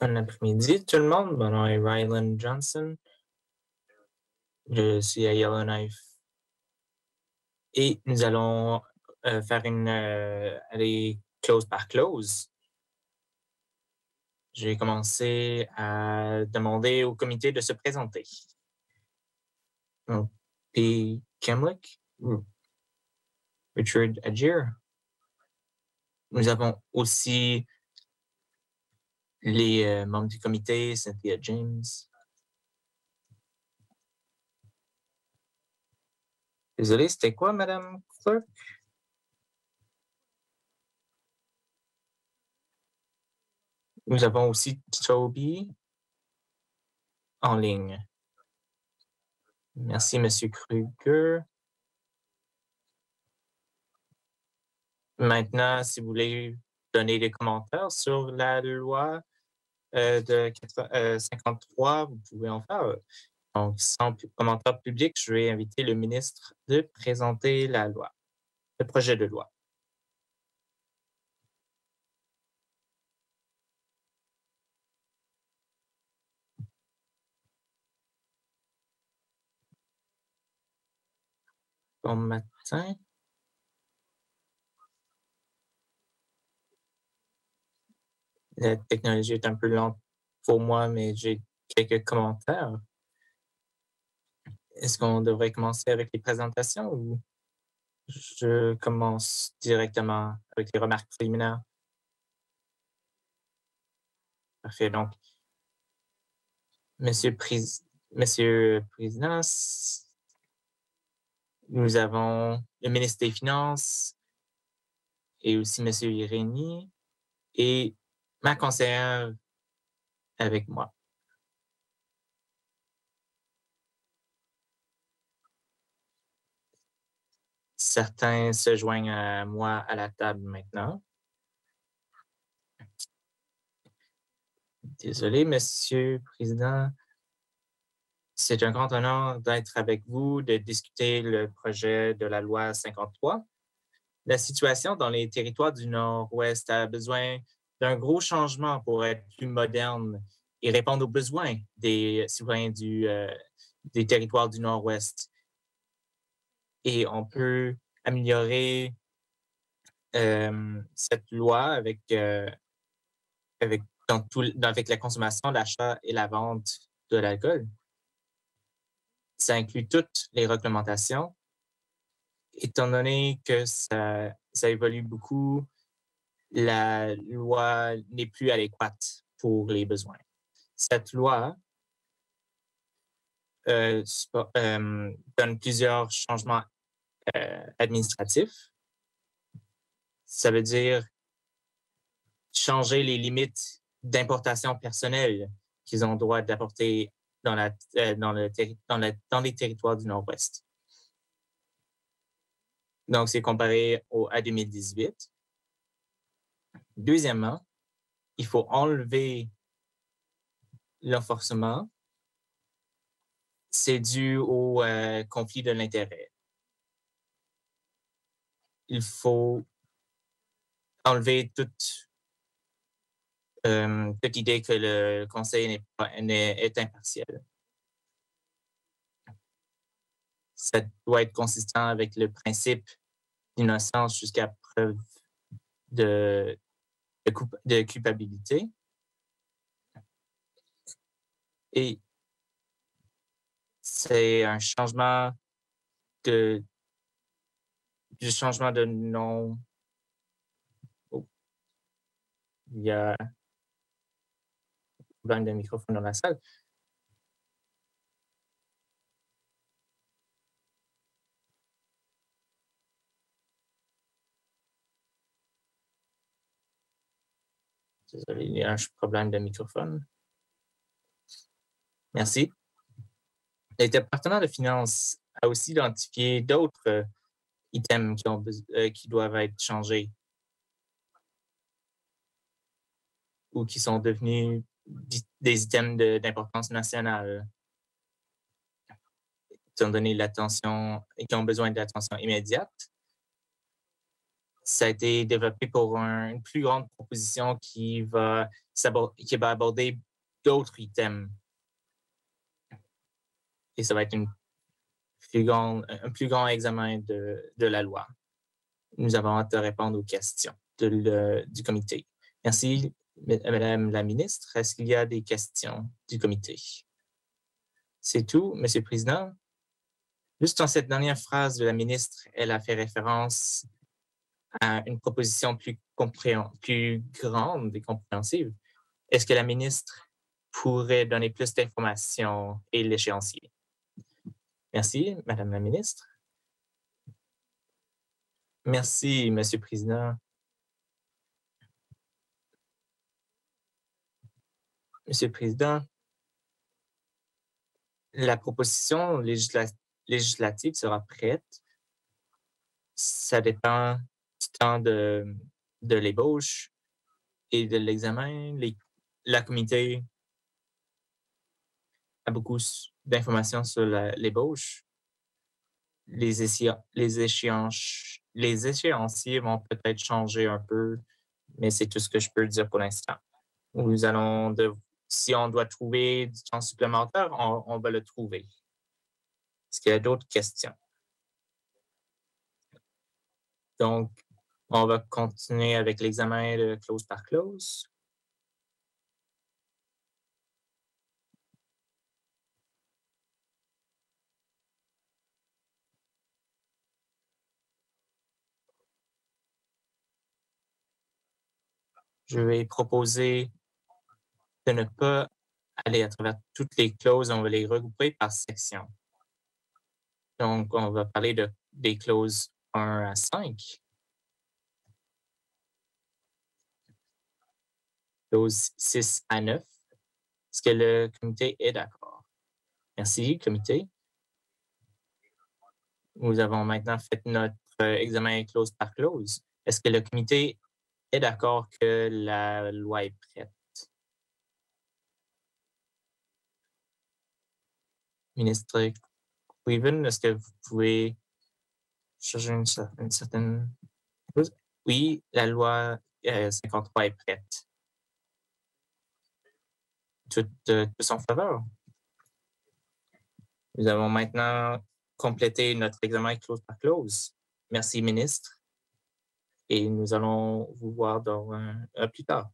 Bon après-midi tout le monde, mon nom est Rylan Johnson. Je suis à Yellowknife et nous allons faire aller clause par clause. Je vais commencer à demander au comité de se présenter. Donc, P. Kemlick, Richard Agir. Nous avons aussi les membres du comité, Cynthia James. Désolé, c'était quoi, Madame Clerk? Nous avons aussi Toby en ligne. Merci, Monsieur Kruger. Maintenant, si vous voulez donner des commentaires sur la loi de 53, vous pouvez en faire. Donc, sans commentaire public, je vais inviter le ministre de présenter la loi, le projet de loi. Bon matin. La technologie est un peu lente pour moi, mais j'ai quelques commentaires. Est-ce qu'on devrait commencer avec les présentations ou je commence directement avec les remarques préliminaires? Parfait. Donc, Monsieur le Président, nous avons le ministre des Finances et aussi Monsieur Irénie et ma conseillère avec moi. Certains se joignent à moi à la table maintenant. Désolé, Monsieur le Président. C'est un grand honneur d'être avec vous, de discuter le projet de la loi 53. La situation dans les territoires du Nord-Ouest a besoin d'un gros changement pour être plus moderne et répondre aux besoins des citoyens des territoires du Nord-Ouest. Et on peut améliorer cette loi avec la consommation, l'achat et la vente de l'alcool. Ça inclut toutes les réglementations. Étant donné que ça évolue beaucoup, la loi n'est plus adéquate pour les besoins. Cette loi donne plusieurs changements administratifs. Ça veut dire changer les limites d'importation personnelle qu'ils ont le droit d'apporter dans les territoires du Nord-Ouest. Donc, c'est comparé à 2018. Deuxièmement, il faut enlever l'enforcement. C'est dû au conflit de l'intérêt. Il faut enlever toute idée que le conseil est impartial. Ça doit être consistant avec le principe d'innocence jusqu'à preuve de culpabilité. Et c'est un changement du changement de nom. Oh. Il y a un problème de microphone dans la salle. Désolé, il y a un problème de microphone. Merci. Le département de finances a aussi identifié d'autres items qui doivent être changés ou qui sont devenus des items d'importance nationale, étant donné l'attention et qui ont besoin d'attention immédiate. ça a été développé pour une plus grande proposition qui va aborder d'autres items. Et ça va être un plus grand examen de la loi. Nous avons hâte de répondre aux questions du comité. Merci, Madame la ministre. Est-ce qu'il y a des questions du comité? C'est tout, Monsieur le Président. Juste dans cette dernière phrase de la ministre, elle a fait référence à une proposition plus grande et compréhensive. Est-ce que la ministre pourrait donner plus d'informations et l'échéancier? Merci, Madame la ministre. Merci, Monsieur le Président. Monsieur le Président, la proposition législative sera prête. Ça dépend du temps de l'ébauche et de l'examen. La comité a beaucoup d'informations sur l'ébauche. Les échéanciers vont peut-être changer un peu, mais c'est tout ce que je peux dire pour l'instant. Si on doit trouver du temps supplémentaire, on va le trouver. Est-ce qu'il y a d'autres questions? Donc, on va continuer avec l'examen de clause par clause. Je vais proposer de ne pas aller à travers toutes les clauses, on va les regrouper par section. Donc, on va parler des clauses 1 à 5. Clauses 6 à 9. Est-ce que le comité est d'accord? Merci, comité. Nous avons maintenant fait notre examen clause par clause. Est-ce que le comité est d'accord que la loi est prête? Ministre Cleveland, est-ce que vous pouvez changer une certaine chose? Oui, la loi 53 est prête. Tout en faveur. Nous avons maintenant complété notre examen clause par clause. Merci, ministre. Et nous allons vous voir plus tard.